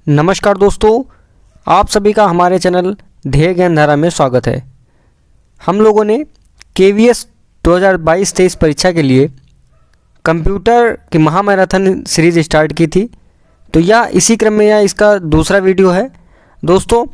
नमस्कार दोस्तों, आप सभी का हमारे चैनल ध्येय ज्ञान धारा में स्वागत है। हम लोगों ने KVS 2022-23 परीक्षा के लिए कंप्यूटर की महामैराथन सीरीज स्टार्ट की थी। तो यह इसी क्रम में यह इसका दूसरा वीडियो है। दोस्तों,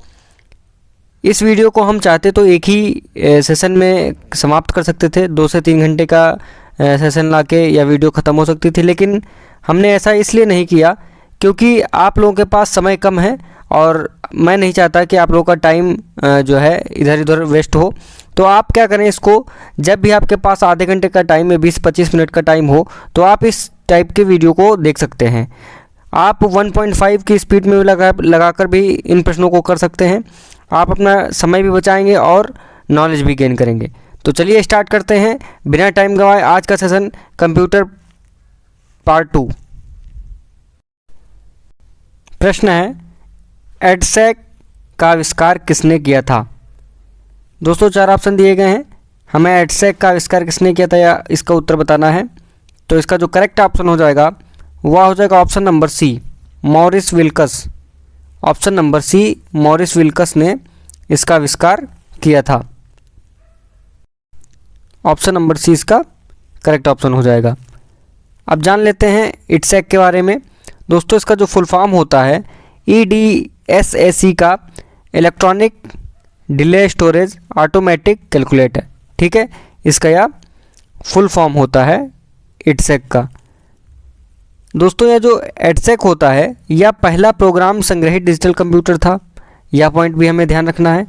इस वीडियो को हम चाहते तो एक ही सेशन में समाप्त कर सकते थे, 2 से 3 घंटे का सेशन लाके यह वीडियो ख़त्म हो सकती थी, लेकिन हमने ऐसा इसलिए नहीं किया क्योंकि आप लोगों के पास समय कम है और मैं नहीं चाहता कि आप लोगों का टाइम जो है इधर उधर वेस्ट हो। तो आप क्या करें, इसको जब भी आपके पास आधे घंटे का टाइम है, 20-25 मिनट का टाइम हो, तो आप इस टाइप के वीडियो को देख सकते हैं। आप 1.5 की स्पीड में लगाकर भी इन प्रश्नों को कर सकते हैं। आप अपना समय भी बचाएंगे और नॉलेज भी गेन करेंगे। तो चलिए स्टार्ट करते हैं बिना टाइम गंवाए आज का सेशन, कंप्यूटर पार्ट 2। प्रश्न है, एडसेक का आविष्कार किसने किया था? दोस्तों, 4 ऑप्शन दिए गए हैं। हमें एडसेक का आविष्कार किसने किया था या इसका उत्तर बताना है। तो इसका जो करेक्ट ऑप्शन हो जाएगा वह हो जाएगा option number C, Maurice Wilkes. Option number C, Maurice Wilkes ने इसका आविष्कार किया था। ऑप्शन नंबर सी इसका करेक्ट ऑप्शन हो जाएगा। अब जान लेते हैं इडसेक के बारे में। दोस्तों, इसका जो फुल फॉर्म होता है EDSAC का electronic delay storage automatic calculator. ठीक है, इसका यह फुल फॉर्म होता है इडसेक का। दोस्तों, यह जो एडसेक होता है यह पहला प्रोग्राम संग्रहित डिजिटल कंप्यूटर था। यह पॉइंट भी हमें ध्यान रखना है।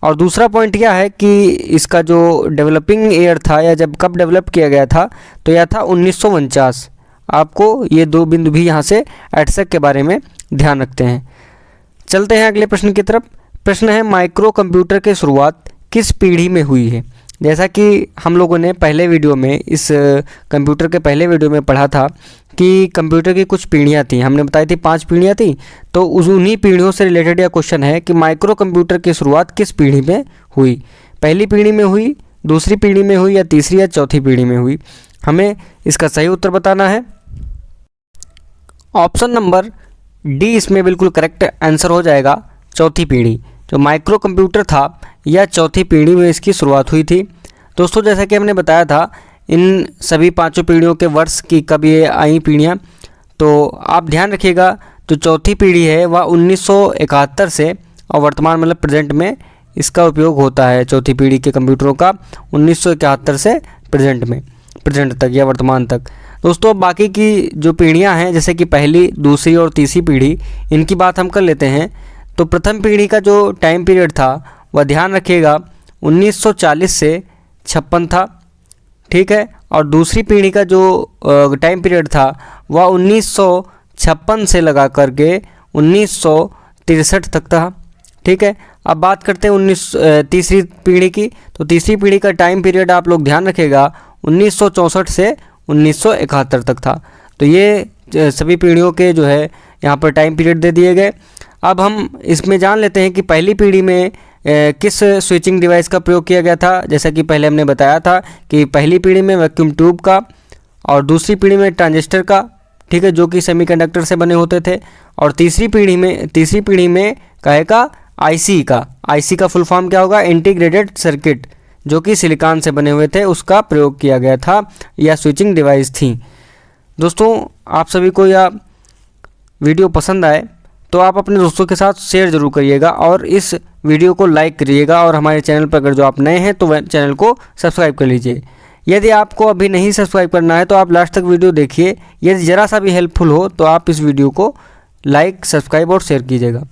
और दूसरा पॉइंट यह है कि इसका जो डेवलपिंग ईयर था या जब कब डेवलप किया गया था, तो यह था 1949। आपको ये 2 बिंदु भी यहाँ से एडसेक के बारे में ध्यान रखते हैं। चलते हैं अगले प्रश्न की तरफ। प्रश्न है, माइक्रो कंप्यूटर की शुरुआत किस पीढ़ी में हुई है? जैसा कि हम लोगों ने पहले वीडियो में, इस कंप्यूटर के पहले वीडियो में पढ़ा था कि कंप्यूटर की कुछ पीढ़ियाँ थी। हमने बताई थी 5 पीढ़ियाँ थी। तो उन्हीं पीढ़ियों से रिलेटेड यह क्वेश्चन है कि माइक्रो कंप्यूटर की शुरुआत किस पीढ़ी में हुई? पहली पीढ़ी में हुई, दूसरी पीढ़ी में हुई या तीसरी या चौथी पीढ़ी में हुई? हमें इसका सही उत्तर बताना है। ऑप्शन नंबर डी इसमें बिल्कुल करेक्ट आंसर हो जाएगा, चौथी पीढ़ी। जो माइक्रो कंप्यूटर था यह चौथी पीढ़ी में इसकी शुरुआत हुई थी। दोस्तों, जैसा कि हमने बताया था इन सभी 5 पीढ़ियों के वर्ष की कब ये आई पीढ़ियाँ, तो आप ध्यान रखिएगा। जो चौथी पीढ़ी है वह 1971 से और वर्तमान मतलब प्रेजेंट में इसका उपयोग होता है। चौथी पीढ़ी के कंप्यूटरों का 1971 से प्रेजेंट तक या वर्तमान तक। दोस्तों, बाकी की जो पीढ़ियां हैं जैसे कि पहली, दूसरी और तीसरी पीढ़ी, इनकी बात हम कर लेते हैं। तो प्रथम पीढ़ी का जो टाइम पीरियड था वह ध्यान रखिएगा 1940 से 56 था। ठीक है, और दूसरी पीढ़ी का जो टाइम पीरियड था वह 1956 से लगा करके 1963 तक था। ठीक है, अब बात करते हैं तीसरी पीढ़ी की। तो तीसरी पीढ़ी का टाइम पीरियड आप लोग ध्यान रखिएगा 1964 से 1971 तक था। तो ये सभी पीढ़ियों के जो है यहाँ पर टाइम पीरियड दे दिए गए। अब हम इसमें जान लेते हैं कि पहली पीढ़ी में किस स्विचिंग डिवाइस का प्रयोग किया गया था। जैसा कि पहले हमने बताया था कि पहली पीढ़ी में वैक्यूम ट्यूब का और दूसरी पीढ़ी में ट्रांजिस्टर का, ठीक है, जो कि सेमीकंडक्टर से बने होते थे। और तीसरी पीढ़ी में कहेगा आईसी का फुल फॉर्म क्या होगा? इंटीग्रेटेड सर्किट, जो कि सिलिकॉन से बने हुए थे, उसका प्रयोग किया गया था। यह स्विचिंग डिवाइस थी। दोस्तों, आप सभी को यह वीडियो पसंद आए तो आप अपने दोस्तों के साथ शेयर ज़रूर करिएगा और इस वीडियो को लाइक करिएगा। और हमारे चैनल पर अगर जो आप नए हैं तो चैनल को सब्सक्राइब कर लीजिए। यदि आपको अभी नहीं सब्सक्राइब करना है तो आप लास्ट तक वीडियो देखिए। यदि ज़रा सा भी हेल्पफुल हो तो आप इस वीडियो को लाइक, सब्सक्राइब और शेयर कीजिएगा।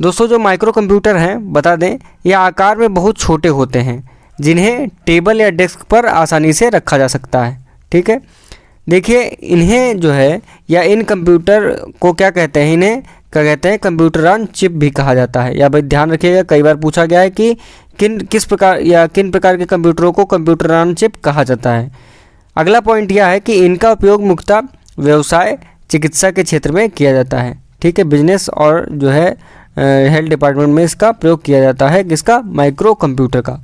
दोस्तों, जो माइक्रो कंप्यूटर हैं बता दें, यह आकार में बहुत छोटे होते हैं जिन्हें टेबल या डेस्क पर आसानी से रखा जा सकता है। ठीक है, देखिए इन्हें जो है या इन कंप्यूटर को क्या कहते हैं? इन्हें क्या कहते हैं? कंप्यूटर ऑन चिप भी कहा जाता है। या भाई ध्यान रखिएगा, कई बार पूछा गया है कि किन प्रकार के कंप्यूटरों को कंप्यूटर ऑन चिप कहा जाता है। अगला पॉइंट यह है कि इनका उपयोग मुख्यतः व्यवसाय, चिकित्सा के क्षेत्र में किया जाता है। ठीक है, बिजनेस और जो है हेल्थ डिपार्टमेंट में इसका प्रयोग किया जाता है। किसका? माइक्रो कंप्यूटर का।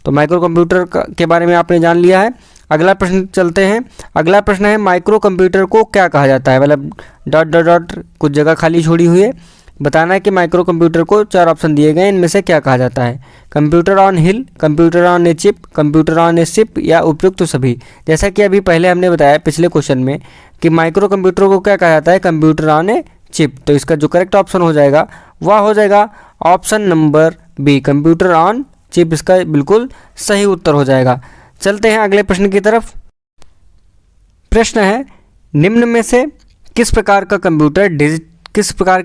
तो माइक्रो कंप्यूटर के बारे में आपने जान लिया है। अगला प्रश्न चलते हैं। अगला प्रश्न है माइक्रो कंप्यूटर को क्या कहा जाता है, मतलब डॉट डॉट डॉट कुछ जगह खाली छोड़ी हुई है, बताना है कि माइक्रो कंप्यूटर को 4 ऑप्शन दिए गए हैं, इनमें से क्या कहा जाता है। Computer on hill, computer on a chip, computer on A ship या उपयुक्त तो सभी। जैसा कि अभी पहले हमने बताया पिछले क्वेश्चन में कि माइक्रो कंप्यूटर को क्या कहा जाता है, कंप्यूटर ऑन ए चिप। तो इसका जो करेक्ट ऑप्शन हो जाएगा वह हो जाएगा option number B, computer on chip, इसका बिल्कुल सही उत्तर हो जाएगा। चलते हैं अगले प्रश्न की तरफ। प्रश्न है निम्न में से किस प्रकार के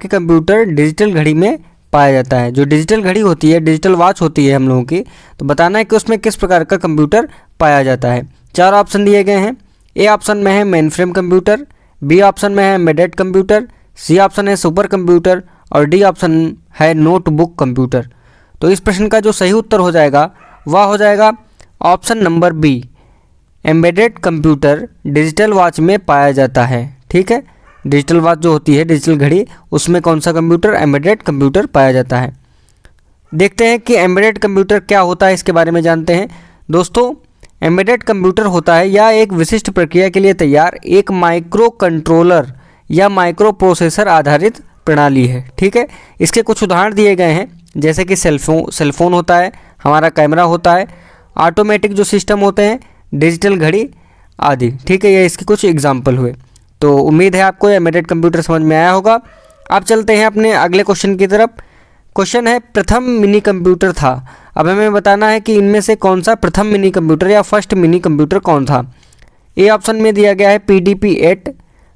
कंप्यूटर डिजिटल घड़ी में पाया जाता है। जो डिजिटल घड़ी होती है, डिजिटल वॉच होती है हम लोगों की, तो बताना है कि उसमें किस प्रकार का कंप्यूटर पाया जाता है। 4 ऑप्शन दिए गए हैं। ए ऑप्शन में है mainframe computer, B option में है एम्बेडेड कंप्यूटर, सी ऑप्शन है सुपर कंप्यूटर और डी ऑप्शन है नोटबुक कंप्यूटर। तो इस प्रश्न का जो सही उत्तर हो जाएगा वह हो जाएगा option number B, embedded computer digital watch में पाया जाता है। ठीक है, डिजिटल वॉच जो होती है, डिजिटल घड़ी, उसमें कौन सा कंप्यूटर, एम्बेडेड कंप्यूटर पाया जाता है। देखते हैं कि एम्बेडेड कंप्यूटर क्या होता है, इसके बारे में जानते हैं। दोस्तों, एम्बेडेड कंप्यूटर होता है या एक विशिष्ट प्रक्रिया के लिए तैयार एक माइक्रो कंट्रोलर या माइक्रो प्रोसेसर आधारित प्रणाली है। ठीक है, इसके कुछ उदाहरण दिए गए हैं, जैसे कि सेलफोन होता है, हमारा कैमरा होता है, ऑटोमेटिक जो सिस्टम होते हैं, डिजिटल घड़ी आदि। ठीक है, ये इसके कुछ एग्जाम्पल हुए। तो उम्मीद है आपको एम्बेडेड कंप्यूटर समझ में आया होगा। अब चलते हैं अपने अगले क्वेश्चन की तरफ। क्वेश्चन है प्रथम मिनी कंप्यूटर था। अब हमें बताना है कि इनमें से कौन सा प्रथम मिनी कंप्यूटर या फर्स्ट मिनी कंप्यूटर कौन था। ए ऑप्शन में दिया गया है PDP-8,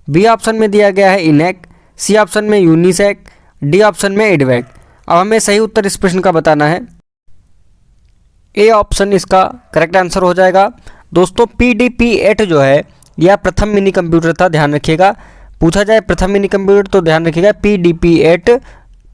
बी ऑप्शन में दिया गया है इनैक, सी ऑप्शन में यूनिसैक, डी ऑप्शन में एडवैक। अब हमें सही उत्तर इस प्रश्न का बताना है। ए ऑप्शन इसका करेक्ट आंसर हो जाएगा। दोस्तों, PDP-8 जो है यह प्रथम मिनी कंप्यूटर था, ध्यान रखिएगा। पूछा जाए प्रथम मिनी कंप्यूटर तो ध्यान रखिएगा PDP-8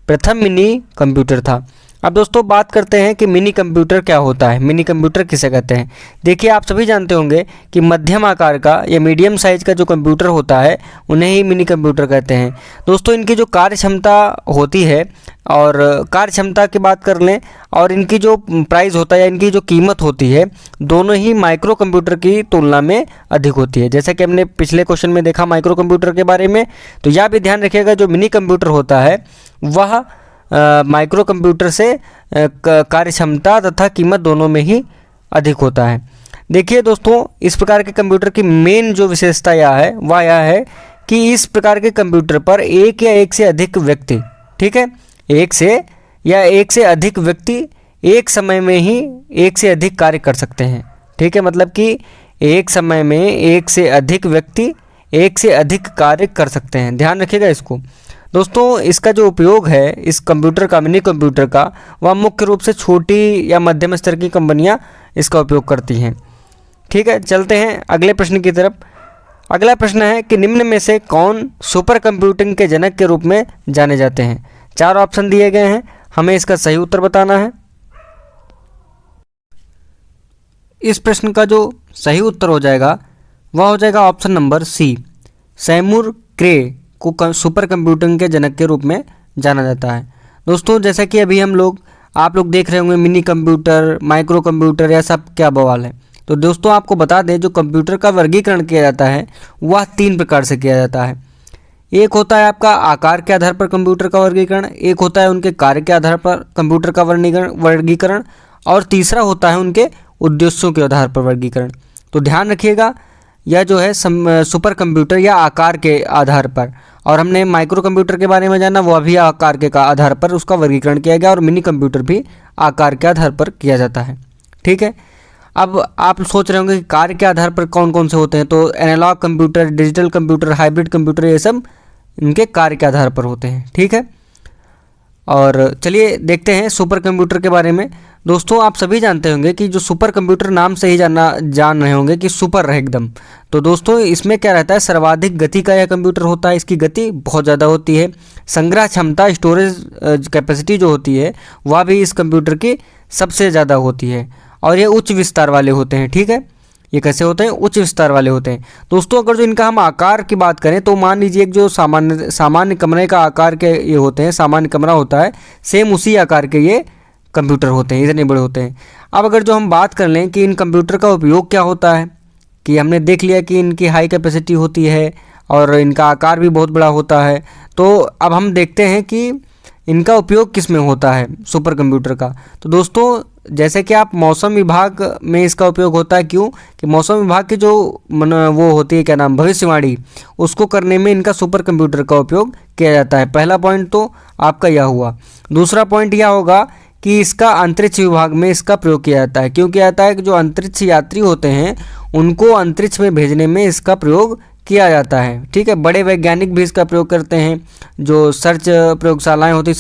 प्रथम मिनी कंप्यूटर था। अब दोस्तों बात करते हैं कि मिनी कंप्यूटर क्या होता है, मिनी कंप्यूटर किसे कहते हैं। देखिए, आप सभी जानते होंगे कि मध्यम आकार का या मीडियम साइज का जो कंप्यूटर होता है उन्हें ही मिनी कंप्यूटर कहते हैं। दोस्तों, इनकी जो कार्य क्षमता होती है, और कार्य क्षमता की बात कर लें और इनकी जो प्राइस होता है या इनकी जो कीमत होती है, दोनों ही माइक्रो कंप्यूटर की तुलना में अधिक होती है। जैसा कि हमने पिछले क्वेश्चन में देखा माइक्रो कंप्यूटर के बारे में, तो यह भी ध्यान रखिएगा जो मिनी कंप्यूटर होता है वह माइक्रो कंप्यूटर से कार्य क्षमता तथा कीमत दोनों में ही अधिक होता है। देखिए दोस्तों, इस प्रकार के कंप्यूटर की मेन जो विशेषता यह है वह यह है कि इस प्रकार के कंप्यूटर पर एक या एक से अधिक व्यक्ति, ठीक है, एक से अधिक व्यक्ति एक समय में ही एक से अधिक कार्य कर सकते हैं। ठीक है, मतलब कि एक समय में एक से अधिक व्यक्ति एक से अधिक कार्य कर सकते हैं। ध्यान रखिएगा इसको। दोस्तों, इसका जो उपयोग है इस कंप्यूटर का, मिनी कंप्यूटर का, वह मुख्य रूप से छोटी या मध्यम स्तर की कंपनियां इसका उपयोग करती हैं। ठीक है, चलते हैं अगले प्रश्न की तरफ। अगला प्रश्न है कि निम्न में से कौन सुपर कंप्यूटिंग के जनक के रूप में जाने जाते हैं। 4 ऑप्शन दिए गए हैं, हमें इसका सही उत्तर बताना है। इस प्रश्न का जो सही उत्तर हो जाएगा वह हो जाएगा ऑप्शन नंबर सी, सेमूर क्रे को सुपर कंप्यूटिंग के जनक के रूप में जाना जाता है। दोस्तों, जैसा कि अभी आप लोग देख रहे होंगे मिनी कंप्यूटर, माइक्रो कंप्यूटर, या सब क्या बवाल है। तो दोस्तों, आपको बता दें जो कंप्यूटर का वर्गीकरण किया जाता है वह 3 प्रकार से किया जाता है। एक होता है आपका आकार के आधार पर कंप्यूटर का वर्गीकरण, एक होता है उनके कार्य के आधार पर कंप्यूटर का वर्गीकरण, और तीसरा होता है उनके उद्देश्यों के आधार पर वर्गीकरण। तो ध्यान रखिएगा, यह जो है सुपर कंप्यूटर या आकार के आधार पर, और हमने माइक्रो कंप्यूटर के बारे में जाना, वह भी आकार के आधार पर उसका वर्गीकरण किया गया, और मिनी कंप्यूटर भी आकार के आधार पर किया जाता है। ठीक है, अब आप सोच रहे होंगे कि कार्य के आधार पर कौन कौन से होते हैं। तो analogue computer, digital computer, hybrid computer, ये सब इनके कार्य के आधार पर होते हैं। ठीक है, और चलिए देखते हैं सुपर कंप्यूटर के बारे में। दोस्तों, आप सभी जानते होंगे कि जो सुपर कंप्यूटर नाम से ही जान रहे होंगे कि सुपर है एकदम। तो दोस्तों, इसमें क्या रहता है, सर्वाधिक गति का यह कंप्यूटर होता है, इसकी गति बहुत ज़्यादा होती है। संग्रह क्षमता, स्टोरेज कैपेसिटी जो होती है वह भी इस कंप्यूटर की सबसे ज़्यादा होती है, और ये उच्च विस्तार वाले होते हैं। ठीक है, ये कैसे होते हैं, उच्च विस्तार वाले होते हैं। दोस्तों, अगर जो इनका हम आकार की बात करें तो मान लीजिए जो सामान्य कमरे का आकार के ये होते हैं, सामान्य कमरा होता है, सेम उसी आकार के ये कंप्यूटर होते हैं, इतने बड़े होते हैं। अब अगर जो हम बात कर लें कि इन कंप्यूटर का उपयोग क्या होता है, कि हमने देख लिया कि इनकी हाई कैपेसिटी होती है और इनका आकार भी बहुत बड़ा होता है। तो अब हम देखते हैं कि इनका उपयोग किस में होता है सुपर कंप्यूटर का। तो दोस्तों जैसे कि आप मौसम विभाग में इसका उपयोग होता है, क्यों कि मौसम विभाग की जो वो होती है क्या नाम भविष्यवाणी, उसको करने में इनका सुपर कंप्यूटर का उपयोग किया जाता है। पहला पॉइंट तो आपका यह हुआ। दूसरा पॉइंट यह होगा कि इसका अंतरिक्ष विभाग में इसका प्रयोग किया जाता है। क्यों किया जाता है कि जो अंतरिक्ष यात्री होते हैं उनको अंतरिक्ष में भेजने में इसका प्रयोग किया जाता है। ठीक है, बड़े वैज्ञानिक भी इसका प्रयोग करते हैं। जो सर्च प्रयोगशालाएं होती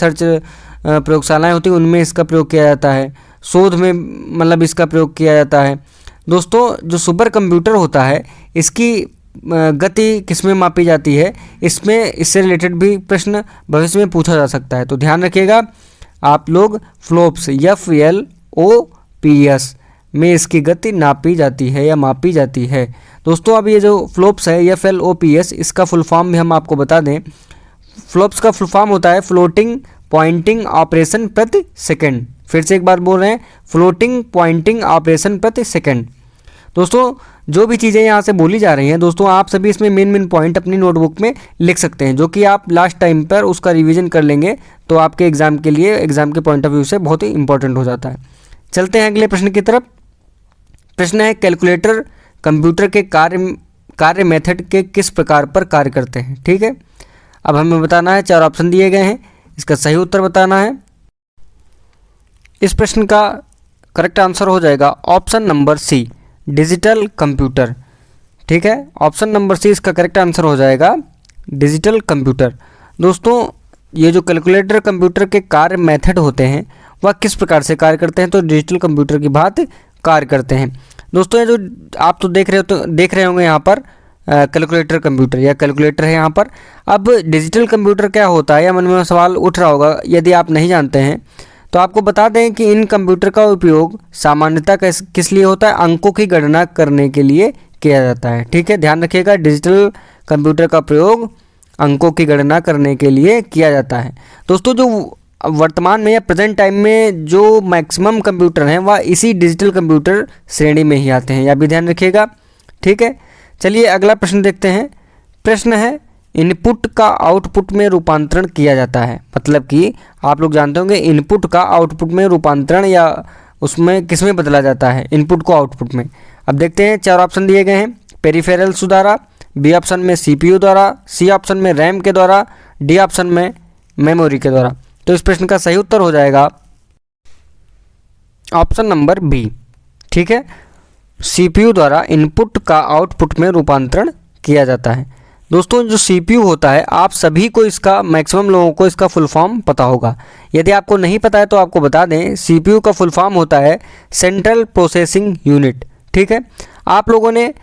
प्रयोगशालाएं होती उनमें इसका प्रयोग किया जाता है। शोध में मतलब इसका प्रयोग किया जाता है। दोस्तों जो सुपर कंप्यूटर होता है इसकी गति किस में मापी जाती है, इसमें इससे रिलेटेड भी प्रश्न भविष्य में पूछा जा सकता है। तो ध्यान रखिएगा आप लोग, फ्लोप्स FLOPS में इसकी गति नापी जाती है या मापी जाती है। दोस्तों अब ये जो फ्लोप्स है FLOPS, इसका फुल फॉर्म भी हम आपको बता दें। फ्लोप्स का फुल फॉर्म होता है फ्लोटिंग पॉइंटिंग ऑपरेशन प्रति सेकंड। फिर से एक बार बोल रहे हैं, फ्लोटिंग पॉइंटिंग ऑपरेशन प्रति सेकंड। दोस्तों जो भी चीज़ें यहाँ से बोली जा रही हैं दोस्तों, आप सभी इसमें मेन पॉइंट अपनी नोटबुक में लिख सकते हैं, जो कि आप लास्ट टाइम पर उसका रिवीजन कर लेंगे तो आपके एग्ज़ाम के लिए, एग्ज़ाम के पॉइंट ऑफ व्यू से बहुत ही इंपॉर्टेंट हो जाता है। चलते हैं अगले प्रश्न की तरफ। प्रश्न है, कैलकुलेटर कंप्यूटर के कार्य मेथड के किस प्रकार पर कार्य करते हैं। ठीक है, अब हमें बताना है, 4 ऑप्शन दिए गए हैं, इसका सही उत्तर बताना है। इस प्रश्न का करेक्ट आंसर हो जाएगा option number C, digital computer. ठीक है, ऑप्शन नंबर सी इसका करेक्ट आंसर हो जाएगा, डिजिटल कंप्यूटर। दोस्तों ये जो कैलकुलेटर कंप्यूटर के कार्य मेथड होते हैं वह किस प्रकार से कार्य करते हैं, तो डिजिटल कंप्यूटर की बात कार्य करते हैं। दोस्तों ये जो आप तो देख रहे होंगे यहाँ पर कैलकुलेटर कंप्यूटर या कैलकुलेटर है यहाँ पर। अब डिजिटल कंप्यूटर क्या होता है, या मन में सवाल उठ रहा होगा यदि आप नहीं जानते हैं तो आपको बता दें कि इन कंप्यूटर का उपयोग सामान्यतः किस लिए होता है, अंकों की गणना करने के लिए किया जाता है। ठीक है, ध्यान रखिएगा, डिजिटल कंप्यूटर का प्रयोग अंकों की गणना करने के लिए किया जाता है। दोस्तों जो वर्तमान में या प्रेजेंट टाइम में जो मैक्सिमम कंप्यूटर हैं वह इसी डिजिटल कंप्यूटर श्रेणी में ही आते हैं, यह भी ध्यान रखिएगा। ठीक है, चलिए अगला प्रश्न देखते हैं। प्रश्न है, इनपुट का आउटपुट में रूपांतरण किया जाता है। मतलब कि आप लोग जानते होंगे इनपुट का आउटपुट में रूपांतरण या उसमें किस में बदला जाता है, इनपुट को आउटपुट में। अब देखते हैं, 4 ऑप्शन दिए गए हैं, पेरिफेरल्स द्वारा, बी ऑप्शन में CPU द्वारा, सी ऑप्शन में रैम के द्वारा, डी ऑप्शन में मेमोरी के द्वारा। तो इस प्रश्न का सही उत्तर हो जाएगा ऑप्शन नंबर बी। ठीक है, CPU द्वारा इनपुट का आउटपुट में रूपांतरण किया जाता है। दोस्तों जो CPU होता है, आप सभी को इसका, मैक्सिमम लोगों को इसका फुल फॉर्म पता होगा। यदि आपको नहीं पता है तो आपको बता दें, CPU का फुल फॉर्म होता है सेंट्रल प्रोसेसिंग यूनिट। ठीक है, आप लोगों ने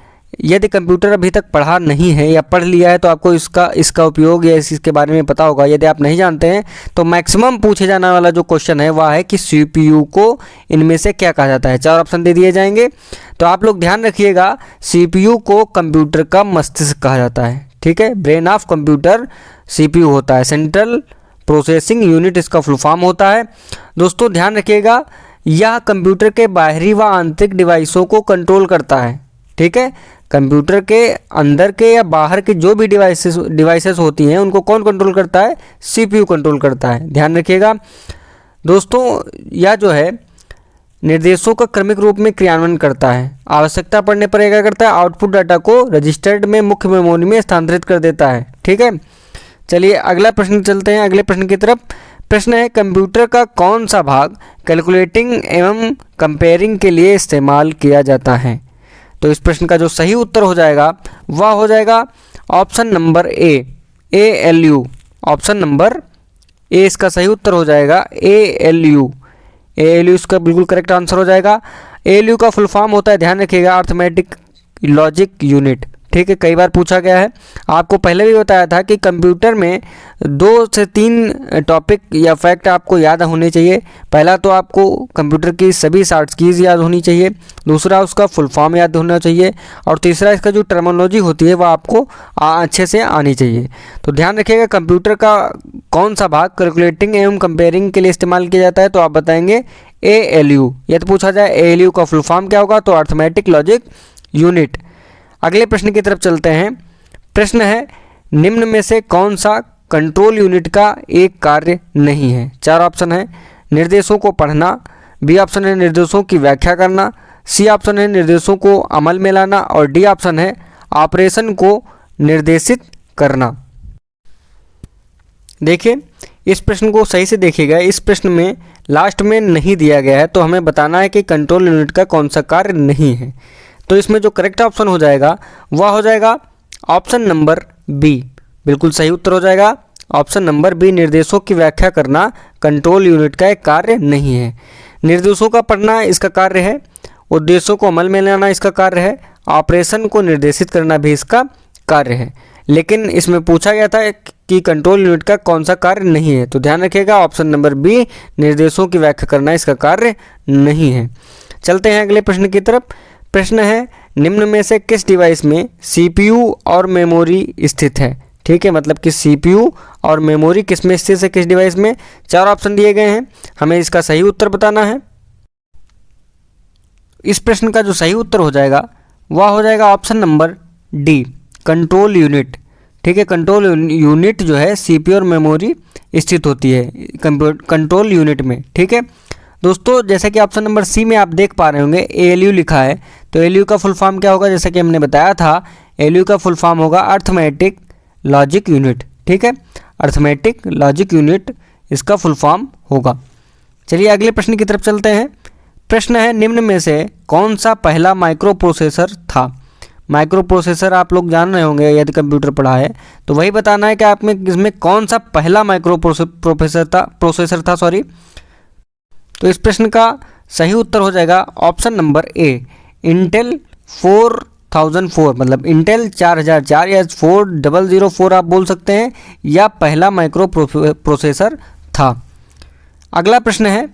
यदि कंप्यूटर अभी तक पढ़ा नहीं है या पढ़ लिया है तो आपको इसका उपयोग या इसके बारे में पता होगा। यदि आप नहीं जानते हैं तो मैक्सिमम पूछे जाने वाला जो क्वेश्चन है वह है कि CPU को इनमें से क्या कहा जाता है। 4 ऑप्शन दे दिए जाएंगे, तो आप लोग ध्यान रखिएगा, CPU को कंप्यूटर का मस्तिष्क कहा जाता है। ठीक है, ब्रेन ऑफ कंप्यूटर CPU होता है, सेंट्रल प्रोसेसिंग यूनिट इसका फुल फॉर्म होता है। दोस्तों ध्यान रखिएगा, यह कंप्यूटर के बाहरी व आंतरिक डिवाइसों को कंट्रोल करता है। ठीक है, कंप्यूटर के अंदर के या बाहर के जो भी डिवाइसेस होती हैं उनको कौन कंट्रोल करता है, CPU कंट्रोल करता है। ध्यान रखिएगा दोस्तों, यह जो है निर्देशों का क्रमिक रूप में क्रियान्वयन करता है। आवश्यकता पड़ने पर यह क्या करता है, आउटपुट डाटा को रजिस्टर्ड में मुख्य मेमोरी में स्थानांतरित कर देता है। ठीक है, चलिए अगला प्रश्न चलते हैं, अगले प्रश्न की तरफ। प्रश्न है, कंप्यूटर का कौन सा भाग कैलकुलेटिंग एवं कंपेयरिंग के लिए इस्तेमाल किया जाता है। तो इस प्रश्न का जो सही उत्तर हो जाएगा वह हो जाएगा option number A, ALU। Option number A इसका सही उत्तर हो जाएगा ALU। ALU इसका बिल्कुल करेक्ट आंसर हो जाएगा। ALU का फुल फॉर्म होता है, ध्यान रखिएगा, अर्थमेटिक लॉजिक यूनिट। ठीक है, कई बार पूछा गया है। आपको पहले भी बताया था कि कंप्यूटर में 2 से 3 टॉपिक या फैक्ट आपको याद होने चाहिए। पहला तो आपको कंप्यूटर की सभी शॉर्ट कीज़ याद होनी चाहिए, दूसरा उसका फुल फॉर्म याद होना चाहिए, और तीसरा इसका जो टर्मिनोलॉजी होती है वह आपको अच्छे से आनी चाहिए। तो ध्यान रखिएगा, कंप्यूटर का कौन सा भाग कैलकुलेटिंग एवं कंपेयरिंग के लिए इस्तेमाल किया जाता है, तो आप बताएंगे ALU। यदि पूछा जाए ALU का फुल फॉर्म क्या होगा, तो अर्थमेटिक लॉजिक यूनिट। अगले प्रश्न की तरफ चलते हैं। प्रश्न है, निम्न में से कौन सा कंट्रोल यूनिट का एक कार्य नहीं है? 4 ऑप्शन है। निर्देशों को पढ़ना, बी ऑप्शन है निर्देशों की व्याख्या करना, सी ऑप्शन है निर्देशों को अमल में लाना और डी ऑप्शन है ऑपरेशन को निर्देशित करना। देखिए इस प्रश्न को सही से देखिएगा। इस प्रश्न में लास्ट में नहीं दिया गया है, तो हमें बताना है कि कंट्रोल यूनिट का कौन सा कार्य नहीं है। तो इसमें जो करेक्ट ऑप्शन हो जाएगा वह हो जाएगा ऑप्शन नंबर बी। बिल्कुल सही उत्तर हो जाएगा ऑप्शन नंबर बी। निर्देशों की व्याख्या करना कंट्रोल यूनिट का एक कार्य नहीं है। निर्देशों का पढ़ना इसका कार्य है, उद्देश्यों को अमल में लाना इसका कार्य है, ऑपरेशन को निर्देशित करना भी इसका कार्य है। लेकिन इसमें पूछा गया था कि कंट्रोल यूनिट का कौन सा कार्य नहीं है, तो ध्यान रखिएगा ऑप्शन नंबर बी, निर्देशों की व्याख्या करना इसका कार्य नहीं है। चलते हैं अगले प्रश्न की तरफ। प्रश्न है, निम्न में से किस डिवाइस में सीपीयू और मेमोरी स्थित है? ठीक है, मतलब कि सीपीयू और मेमोरी किस में स्थित है, किस डिवाइस में? 4 ऑप्शन दिए गए हैं, हमें इसका सही उत्तर बताना है। इस प्रश्न का जो सही उत्तर हो जाएगा वह हो जाएगा option number D, control unit. ठीक है, कंट्रोल यूनिट जो है सीपीयू और मेमोरी स्थित होती है कंट्रोल यूनिट में। ठीक है दोस्तों, जैसा कि ऑप्शन नंबर सी में आप देख पा रहे होंगे एएलयू लिखा है, तो एएलयू का फुल फॉर्म क्या होगा? जैसा कि हमने बताया था, एएलयू का फुल फॉर्म होगा अर्थमेटिक लॉजिक यूनिट। ठीक है, अर्थमेटिक लॉजिक यूनिट इसका फुल फॉर्म होगा। चलिए अगले प्रश्न की तरफ चलते हैं। प्रश्न है, निम्न में से कौन सा पहला माइक्रो प्रोसेसर था? माइक्रो प्रोसेसर आप लोग जान रहे होंगे यदि कंप्यूटर पढ़ा है, तो वही बताना है कि आप में इसमें कौन सा पहला माइक्रो प्रोसेसर था। तो इस प्रश्न का सही उत्तर हो जाएगा ऑप्शन नंबर ए, इंटेल 4004, मतलब इंटेल 4004 या 4004 आप बोल सकते हैं, या पहला माइक्रो प्रोसेसर था। अगला प्रश्न है,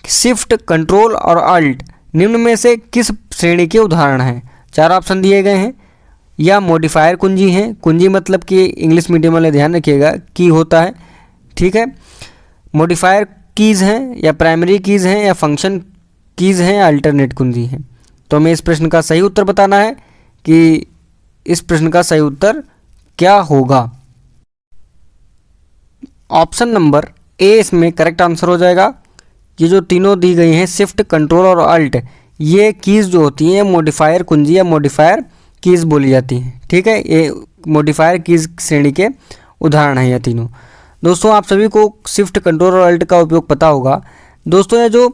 शिफ्ट, कंट्रोल और अल्ट निम्न में से किस श्रेणी के उदाहरण हैं? 4 ऑप्शन दिए गए हैं। या मॉडिफायर कुंजी हैं, कुंजी मतलब कि इंग्लिश मीडियम वाले ध्यान रखिएगा की होता है। ठीक है, मॉडिफायर कीज़ हैं, या प्राइमरी कीज़ हैं, या फंक्शन कीज़ हैं, या अल्टरनेट कुंजी हैं। तो हमें इस प्रश्न का सही उत्तर बताना है कि इस प्रश्न का सही उत्तर क्या होगा। ऑप्शन नंबर ए इसमें करेक्ट आंसर हो जाएगा। ये जो तीनों दी गई हैं शिफ्ट, कंट्रोल और अल्ट, ये कीज़ जो होती हैं मॉडिफायर कुंजी या मॉडिफायर कीज़ बोली जाती हैं। ठीक है, ये मॉडिफायर कीज़ श्रेणी के उदाहरण हैं ये तीनों। दोस्तों आप सभी को शिफ्ट, कंट्रोल और अल्ट का उपयोग पता होगा। दोस्तों ये जो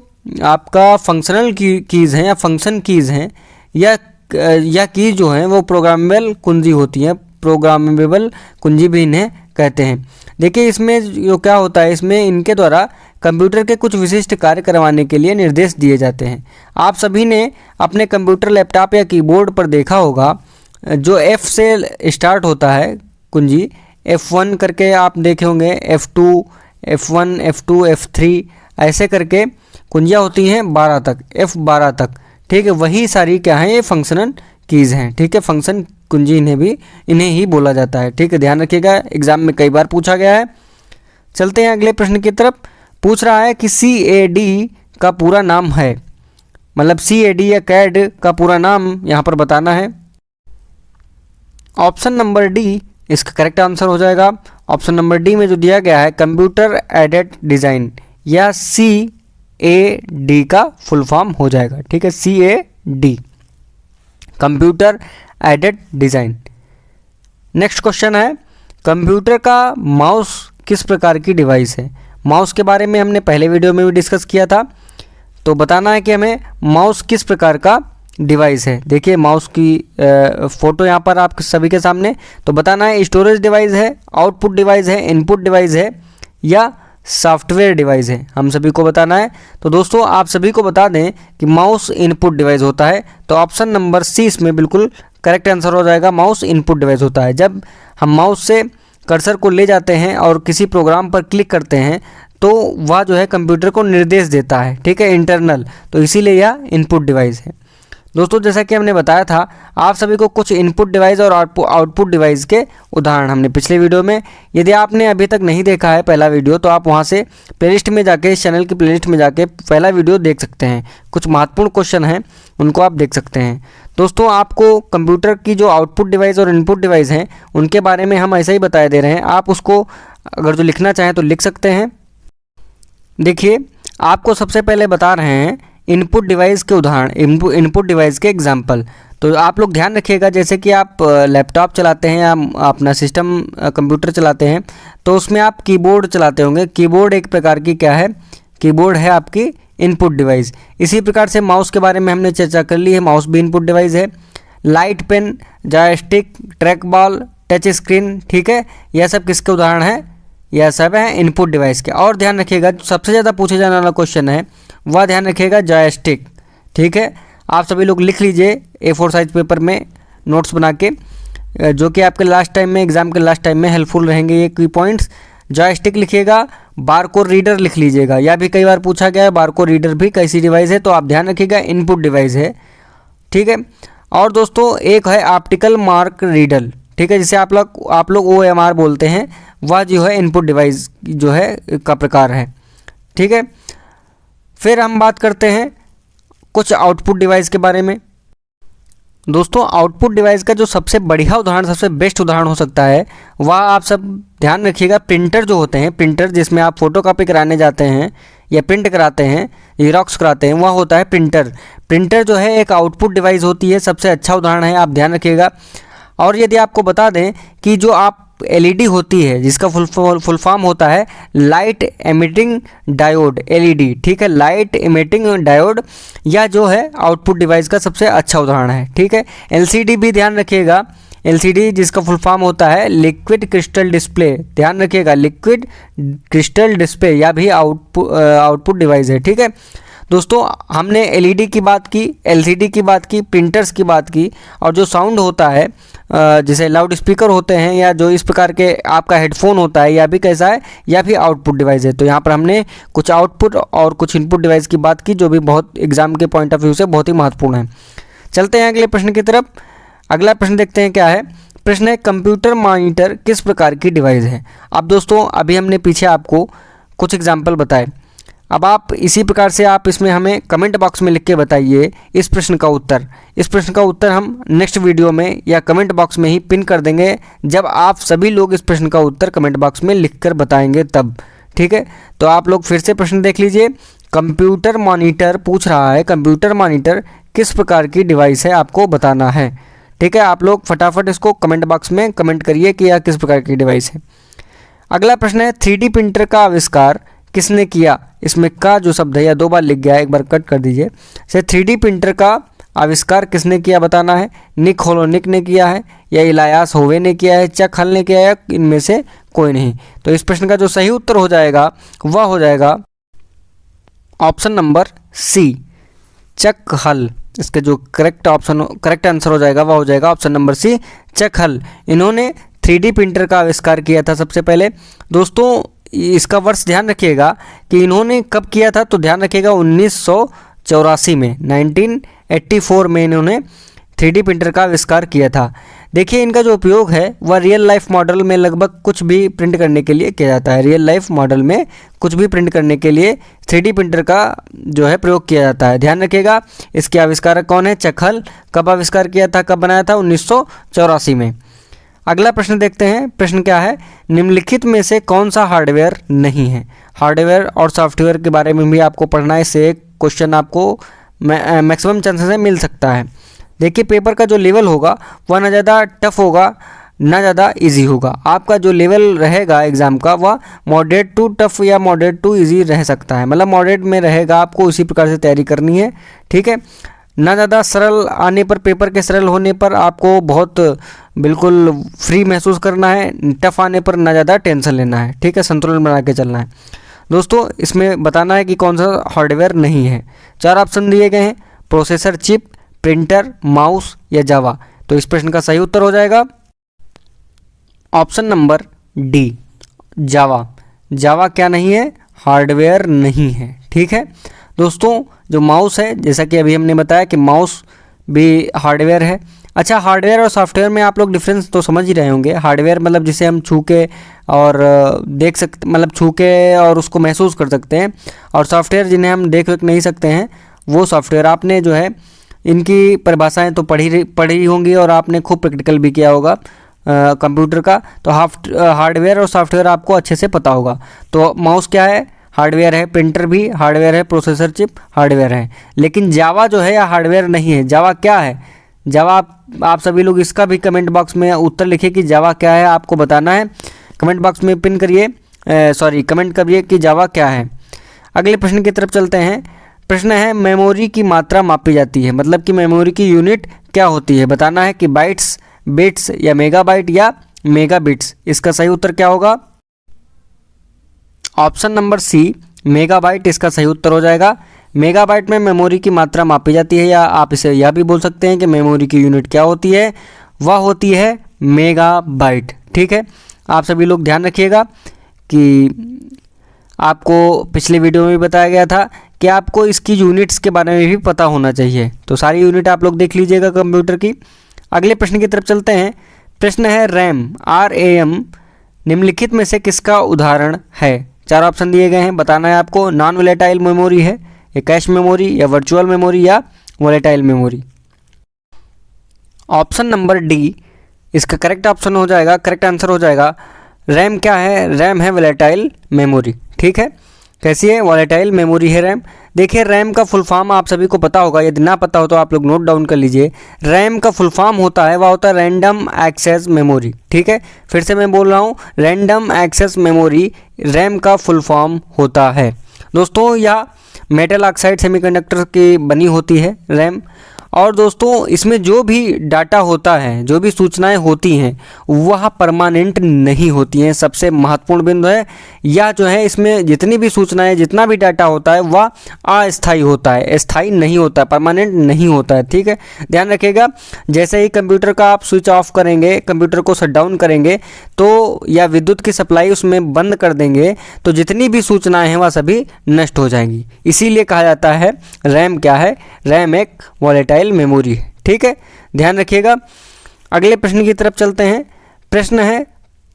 आपका फंक्शनल कीज़ हैं या फंक्शन कीज़ हैं या कीज़ जो हैं वो प्रोग्रामेबल कुंजी होती हैं, प्रोग्रामेबल कुंजी भी इन्हें कहते हैं। देखिए इसमें जो क्या होता है, इसमें इनके द्वारा कंप्यूटर के कुछ विशिष्ट कार्य करवाने के लिए निर्देश दिए जाते हैं। आप सभी ने अपने कंप्यूटर, लैपटॉप या कीबोर्ड पर देखा होगा जो F से स्टार्ट होता है कुंजी, F1 करके आप देखे होंगे, F2, F1, F2, F3 ऐसे करके कुंजियाँ होती हैं 12 तक, F12 तक। ठीक है, वही सारी क्या हैं, ये फंक्शनल कीज़ हैं। ठीक है, फंक्शन कुंजी इन्हें ही बोला जाता है। ठीक है, ध्यान रखिएगा, एग्जाम में कई बार पूछा गया है। चलते हैं अगले प्रश्न की तरफ। पूछ रहा है कि CAD का पूरा नाम है, मतलब CAD या CAD का पूरा नाम यहाँ पर बताना है। ऑप्शन नंबर डी इसका करेक्ट आंसर हो जाएगा। ऑप्शन नंबर डी में जो दिया गया है कंप्यूटर एडेड डिज़ाइन, या CAD का फुल फॉर्म हो जाएगा। ठीक है, CAD, computer aided design. Next question है, कंप्यूटर का माउस किस प्रकार की डिवाइस है? माउस के बारे में हमने पहले वीडियो में भी डिस्कस किया था, तो बताना है कि हमें माउस किस प्रकार का डिवाइस है। देखिए माउस की फ़ोटो यहाँ पर आप सभी के सामने, तो बताना है स्टोरेज डिवाइस है, आउटपुट डिवाइस है, इनपुट डिवाइस है, या सॉफ्टवेयर डिवाइस है, हम सभी को बताना है। तो दोस्तों आप सभी को बता दें कि माउस इनपुट डिवाइस होता है, तो ऑप्शन नंबर सी इसमें बिल्कुल करेक्ट आंसर हो जाएगा। माउस इनपुट डिवाइस होता है। जब हम माउस से कर्सर को ले जाते हैं और किसी प्रोग्राम पर क्लिक करते हैं तो वह जो है कंप्यूटर को निर्देश देता है। ठीक है, इंटरनल, तो इसीलिए यह इनपुट डिवाइस है। दोस्तों जैसा कि हमने बताया था आप सभी को कुछ इनपुट डिवाइस और आउटपुट डिवाइस के उदाहरण हमने पिछले वीडियो में, यदि आपने अभी तक नहीं देखा है पहला वीडियो तो आप वहां से प्लेलिस्ट में जाके, इस चैनल की प्लेलिस्ट में जाके पहला वीडियो देख सकते हैं। कुछ महत्वपूर्ण क्वेश्चन हैं उनको आप देख सकते हैं। दोस्तों आपको कंप्यूटर की जो आउटपुट डिवाइस और इनपुट डिवाइस हैं उनके बारे में हम ऐसा ही बताए दे रहे हैं, आप उसको अगर जो लिखना चाहें तो लिख सकते हैं। देखिए आपको सबसे पहले बता रहे हैं इनपुट डिवाइस के उदाहरण, इनपुट डिवाइस के एग्जाम्पल। तो आप लोग ध्यान रखिएगा, जैसे कि आप लैपटॉप चलाते हैं या अपना सिस्टम कंप्यूटर चलाते हैं तो उसमें आप कीबोर्ड चलाते होंगे। कीबोर्ड एक प्रकार की क्या है, कीबोर्ड है आपकी इनपुट डिवाइस। इसी प्रकार से माउस के बारे में हमने चर्चा कर ली है, माउस भी इनपुट डिवाइस है। Light pen, joystick, track ball, touch screen, ठीक है, यह सब किसके उदाहरण हैं, यह सब है इनपुट डिवाइस के। और ध्यान रखिएगा जो सबसे ज़्यादा पूछे जाने वाला क्वेश्चन है वह ध्यान रखिएगा जॉयस्टिक, ठीक है। आप सभी लोग लिख लीजिए A4 साइज पेपर में नोट्स बना के, जो कि आपके लास्ट टाइम में, एग्जाम के लास्ट टाइम में हेल्पफुल रहेंगे ये की पॉइंट्स। जॉयस्टिक लिखिएगा, बारकोड रीडर लिख लीजिएगा, यह भी कई बार पूछा गया है, बारकोड रीडर भी कैसी डिवाइस है, तो आप ध्यान रखिएगा इनपुट डिवाइस है, ठीक है। और दोस्तों एक है ऑप्टिकल मार्क रीडर, ठीक है, जिसे आप लोग OMR बोलते हैं, वह जो है इनपुट डिवाइस जो है का प्रकार है, ठीक है। फिर हम बात करते हैं कुछ आउटपुट डिवाइस के बारे में। दोस्तों आउटपुट डिवाइस का जो सबसे बढ़िया उदाहरण, सबसे बेस्ट उदाहरण हो सकता है वह आप सब ध्यान रखिएगा, प्रिंटर जो होते हैं, प्रिंटर जिसमें आप फोटोकॉपी कराने जाते हैं या प्रिंट कराते हैं, जेरॉक्स कराते हैं, वह होता है प्रिंटर। प्रिंटर जो है एक आउटपुट डिवाइस होती है, सबसे अच्छा उदाहरण है, आप ध्यान रखिएगा। और यदि आपको बता दें कि जो आप LED होती है जिसका फुल फॉर्म होता है लाइट एमिटिंग डायोड, LED, ठीक है, लाइट एमिटिंग डायोड, यह जो है आउटपुट डिवाइस का सबसे अच्छा उदाहरण है, ठीक है। LCD भी ध्यान रखिएगा, LCD जिसका फुल फॉर्म होता है लिक्विड क्रिस्टल डिस्प्ले, ध्यान रखिएगा लिक्विड क्रिस्टल डिस्प्ले, यह भी आउटपुट डिवाइस है, ठीक है। दोस्तों हमने LED की बात की, LCD की बात की, प्रिंटर्स की बात की, और जो साउंड होता है जैसे लाउड स्पीकर होते हैं या जो इस प्रकार के आपका हेडफोन होता है, यह भी कैसा है, यह भी आउटपुट डिवाइस है। तो यहाँ पर हमने कुछ आउटपुट और कुछ इनपुट डिवाइस की बात की जो भी बहुत एग्जाम के पॉइंट ऑफ व्यू से बहुत ही महत्वपूर्ण है। चलते हैं अगले प्रश्न की तरफ। अगला प्रश्न देखते हैं क्या है। प्रश्न है कंप्यूटर मॉनिटर किस प्रकार की डिवाइस है। अब दोस्तों अभी हमने पीछे आपको कुछ एग्जाम्पल बताए, अब आप इसी प्रकार से आप इसमें हमें कमेंट बॉक्स में लिख के बताइए इस प्रश्न का उत्तर। इस प्रश्न का उत्तर हम नेक्स्ट वीडियो में या कमेंट बॉक्स में ही पिन कर देंगे, जब आप सभी लोग इस प्रश्न का उत्तर कमेंट बॉक्स में लिखकर बताएंगे तब, ठीक है। तो आप लोग फिर से प्रश्न देख लीजिए। कंप्यूटर मॉनिटर पूछ रहा है, कंप्यूटर मॉनिटर किस प्रकार की डिवाइस है, आपको बताना है, ठीक है। आप लोग फटाफट इसको कमेंट बॉक्स में कमेंट करिए कि यह किस प्रकार की डिवाइस है। अगला प्रश्न है 3D प्रिंटर का आविष्कार किसने किया। इसमें का जो शब्द है या 2 बार लिख गया है, एक बार कट कर दीजिए। से 3D प्रिंटर का आविष्कार किसने किया बताना है। निक होलोनिक ने किया है या इलायास होवे ने किया है, चक हल ने किया है, इनमें से कोई नहीं। तो इस प्रश्न का जो सही उत्तर हो जाएगा वह हो जाएगा ऑप्शन नंबर C, चक हल। इसके जो करेक्ट आंसर हो जाएगा वह हो जाएगा ऑप्शन नंबर C, चक हल। इन्होंने 3D प्रिंटर का आविष्कार किया था सबसे पहले। दोस्तों इसका वर्ष ध्यान रखिएगा कि इन्होंने कब किया था, तो ध्यान रखिएगा 1984 में, 1984 में इन्होंने 3D प्रिंटर का आविष्कार किया था। देखिए इनका जो उपयोग है वह रियल लाइफ मॉडल में लगभग कुछ भी प्रिंट करने के लिए किया जाता है। रियल लाइफ मॉडल में कुछ भी प्रिंट करने के लिए 3D प्रिंटर का जो है प्रयोग किया जाता है। ध्यान रखिएगा इसके आविष्कारक कौन है, चक हल। कब आविष्कार किया था, कब बनाया था, 1984 में। अगला प्रश्न देखते हैं। प्रश्न क्या है, निम्नलिखित में से कौन सा हार्डवेयर नहीं है। हार्डवेयर और सॉफ्टवेयर के बारे में भी आपको पढ़ना है, इससे एक क्वेश्चन आपको मैक्सिमम चांसेस है मिल सकता है। देखिए पेपर का जो लेवल होगा वह ना ज़्यादा टफ होगा ना ज़्यादा इजी होगा। आपका जो लेवल रहेगा एग्ज़ाम का वह मॉडरेट टू टफ या मॉडरेट टू इजी रह सकता है, मतलब मॉडरेट में रहेगा। आपको उसी प्रकार से तैयारी करनी है, ठीक है। ना ज़्यादा सरल आने पर, पेपर के सरल होने पर आपको बहुत बिल्कुल फ्री महसूस करना है, टफ आने पर ना ज़्यादा टेंशन लेना है, ठीक है, संतुलन बना के चलना है। दोस्तों इसमें बताना है कि कौन सा हार्डवेयर नहीं है। 4 ऑप्शन दिए गए हैं, प्रोसेसर चिप, प्रिंटर, माउस या जावा। तो इस प्रश्न का सही उत्तर हो जाएगा ऑप्शन नंबर D, जावा। जावा क्या नहीं है, हार्डवेयर नहीं है, ठीक है। दोस्तों जो माउस है, जैसा कि अभी हमने बताया कि माउस भी हार्डवेयर है। अच्छा, हार्डवेयर और सॉफ्टवेयर में आप लोग डिफरेंस तो समझ ही रहे होंगे। हार्डवेयर मतलब जिसे हम छू के और देख सकते, मतलब छू के और उसको महसूस कर सकते हैं, और सॉफ्टवेयर जिन्हें हम देख नहीं सकते हैं वो सॉफ्टवेयर। आपने जो है इनकी परिभाषाएं तो पढ़ी होंगी और आपने खूब प्रैक्टिकल भी किया होगा कंप्यूटर का, तो हार्डवेयर और सॉफ्टवेयर आपको अच्छे से पता होगा। तो माउस क्या है, हार्डवेयर है, प्रिंटर भी हार्डवेयर है, प्रोसेसर चिप हार्डवेयर है। लेकिन जावा जो है या हार्डवेयर नहीं है। जावा क्या है, जावा आप सभी लोग इसका भी कमेंट बॉक्स में उत्तर लिखिए कि जावा क्या है, आपको बताना है। कमेंट बॉक्स में पिन करिए, कमेंट करिए कि जावा क्या है। अगले प्रश्न की तरफ चलते हैं। प्रश्न है मेमोरी की मात्रा मापी जाती है, मतलब कि मेमोरी की यूनिट क्या होती है। बताना है कि बाइट्स, बिट्स या मेगाबाइट या मेगाबिट्स। इसका सही उत्तर क्या होगा? ऑप्शन नंबर सी मेगाबाइट इसका सही उत्तर हो जाएगा। मेगाबाइट में मेमोरी की मात्रा मापी जाती है, या आप इसे यह भी बोल सकते हैं कि मेमोरी की यूनिट क्या होती है, वह होती है मेगाबाइट। ठीक है, आप सभी लोग ध्यान रखिएगा कि आपको पिछले वीडियो में बताया गया था कि आपको इसकी यूनिट्स के बारे में भी पता होना चाहिए। तो सारी यूनिट आप लोग देख लीजिएगा कंप्यूटर की। अगले प्रश्न की तरफ चलते हैं। प्रश्न है रैम, RAM निम्नलिखित में से किसका उदाहरण है। 4 ऑप्शन दिए गए हैं, बताना है आपको। नॉन वोलेटाइल मेमोरी है, या कैश मेमोरी, या वर्चुअल मेमोरी, या volatile memory. Option number D इसका करेक्ट ऑप्शन हो जाएगा, करेक्ट आंसर हो जाएगा। रैम क्या है, रैम है वोलेटाइल मेमोरी। ठीक है, कैसी है, वोलेटाइल मेमोरी है रैम। देखिए रैम का फुल फॉर्म आप सभी को पता होगा, यदि ना पता हो तो आप लोग नोट डाउन कर लीजिए। रैम का फुल फॉर्म होता है, वह होता है रैंडम एक्सेस मेमोरी। ठीक है, फिर से मैं बोल रहा हूँ, रैंडम एक्सेस मेमोरी रैम का फुल फॉर्म होता है। दोस्तों यह मेटल ऑक्साइड सेमीकंडक्टर की बनी होती है रैम। और दोस्तों इसमें जो भी डाटा होता है, जो भी सूचनाएं होती हैं, वह परमानेंट नहीं होती हैं। सबसे महत्वपूर्ण बिंदु है, यह जो है इसमें जितनी भी सूचनाएं, जितना भी डाटा होता है वह अस्थायी होता है, स्थायी नहीं होता है, परमानेंट नहीं होता है। ठीक है, ध्यान रखिएगा। जैसे ही कंप्यूटर का आप स्विच ऑफ करेंगे, कंप्यूटर को शट डाउन करेंगे तो, या विद्युत की सप्लाई उसमें बंद कर देंगे, तो जितनी भी सूचनाएं हैं वह सभी नष्ट हो जाएंगी। इसीलिए कहा जाता है रैम क्या है, रैम एक वोलेटाइल मेमोरी है। ठीक है, ध्यान रखिएगा। अगले प्रश्न की तरफ चलते हैं। प्रश्न है